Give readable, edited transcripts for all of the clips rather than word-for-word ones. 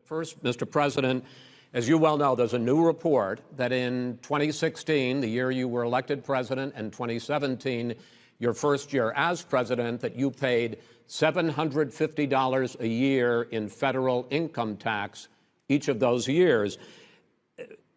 First, Mr. President, as you well know, there's a new report that in 2016, the year you were elected president, and 2017, your first year as president, that you paid $750 a year in federal income tax each of those years.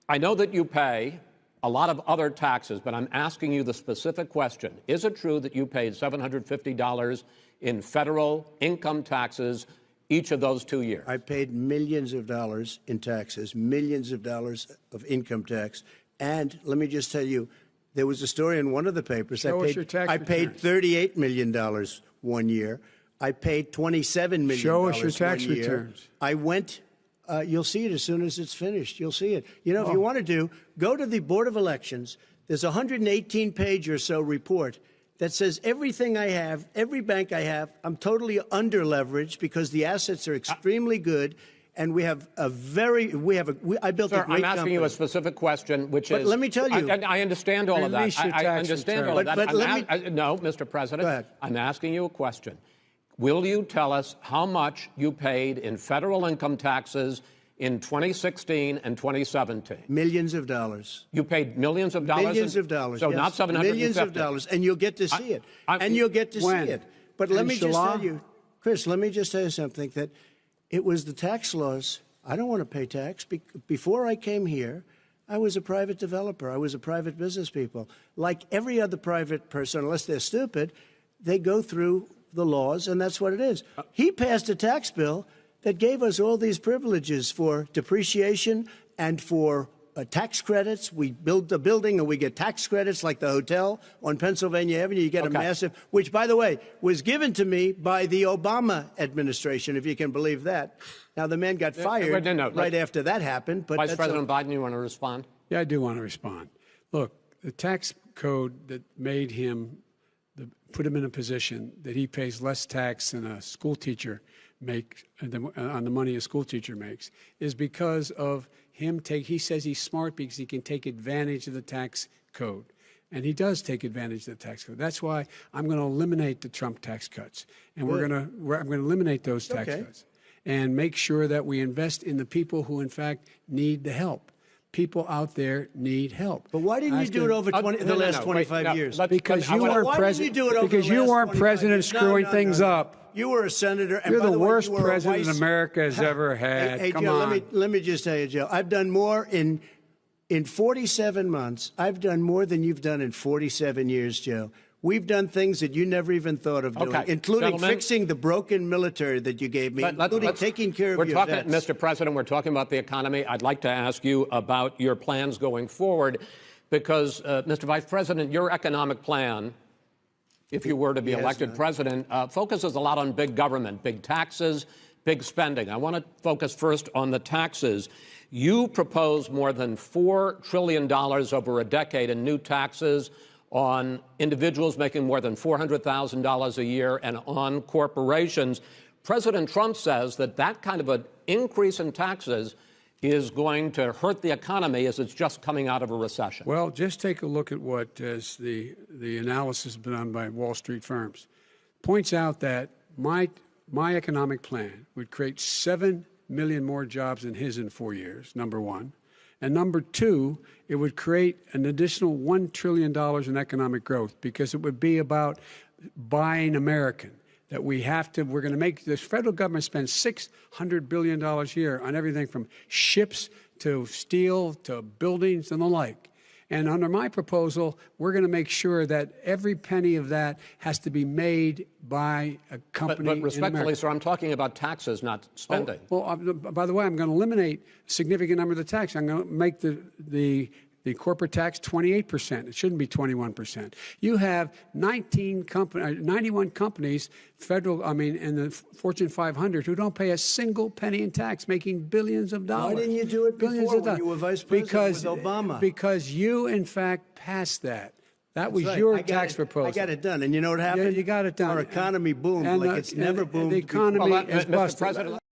I know that you pay a lot of other taxes, but I'm asking you the specific question. Is it true that you paid $750 in federal income taxes each of those 2 years? I paid millions of dollars in taxes, millions of dollars of income tax. And let me just tell you, there was a story in one of the papers. I paid $38 million 1 year. I paid $27 million. Show us your tax returns. I went. You'll see it as soon as it's finished. You'll see it. You know, if you want to go to the Board of Elections. There's a 118-page or so report that says everything I have, every bank I have, I'm totally under-leveraged because the assets are extremely good, and we have a very, I built a great company. I'm asking you a specific question, which is... But let me tell you... I understand all of that. I understand all of that. No, Mr. President, I'm asking you a question. Will you tell us how much you paid in federal income taxes in 2016 and 2017? Millions of dollars. You paid millions of dollars? Millions of dollars, So yes. not $750. Millions of dollars, and you'll get to see it. And you'll get to see it. But let me just tell you, Chris, let me just tell you something, that it was the tax laws. I don't want to pay tax. Before I came here, I was a private developer. I was a private business people. Like every other private person, unless they're stupid, they go through the laws, and that's what it is. He passed a tax bill that gave us all these privileges for depreciation and for tax credits. We build a building and we get tax credits, like the hotel on Pennsylvania Avenue. You get a massive, which, by the way, was given to me by the Obama administration, if you can believe that. Now, the man got fired right after that happened. But Vice President Biden, you want to respond? Yeah, I do want to respond. Look, the tax code that made him, put him in a position that he pays less tax than a school teacher makes on the money a school teacher makes is because of him he says he's smart because he can take advantage of the tax code. And he does take advantage of the tax code. That's why I'm going to eliminate the Trump tax cuts. And I'm going to eliminate those tax cuts and make sure that we invest in the people who, in fact, need the help. People out there need help. But why didn't you do it over the last 25 years? Because you weren't president. Because you weren't president screwing things up. You were a senator. And You're the worst president America has ever had. Hey, Come Joe, on. let me just tell you, Joe. I've done more in 47 months. I've done more than you've done in 47 years, Joe. We've done things that you never even thought of doing, including fixing the broken military that you gave me, including taking care of your vets. Mr. President, we're talking about the economy. I'd like to ask you about your plans going forward, because, Mr. Vice President, your economic plan, if you were to be elected president, focuses a lot on big government, big taxes, big spending. I want to focus first on the taxes. You propose more than $4 trillion over a decade in new taxes on individuals making more than $400,000 a year and on corporations. President Trump says that that kind of an increase in taxes is going to hurt the economy as it's just coming out of a recession. Well, just take a look at what the analysis done by Wall Street firms. Points out that my economic plan would create 7 million more jobs than his in 4 years, number one. And number two, it would create an additional $1 trillion in economic growth, because it would be about buying American. That we're going to make, the federal government spend $600 billion a year on everything from ships to steel to buildings and the like. And under my proposal, we're going to make sure that every penny of that has to be made by a company. But respectfully, sir, I'm talking about taxes, not spending. By the way, I'm going to eliminate a significant number of the tax. I'm going to make the corporate tax 28%. It shouldn't be 21%. You have 91 companies, in the Fortune 500 who don't pay a single penny in tax, making billions of dollars. Why didn't you do it before when you were vice president with Obama? Because you, in fact, passed that. That was your tax proposal. I got it done. And you know what happened? Yeah, you got it done. Our economy boomed like it's never boomed. The economy is Mr. busted. President,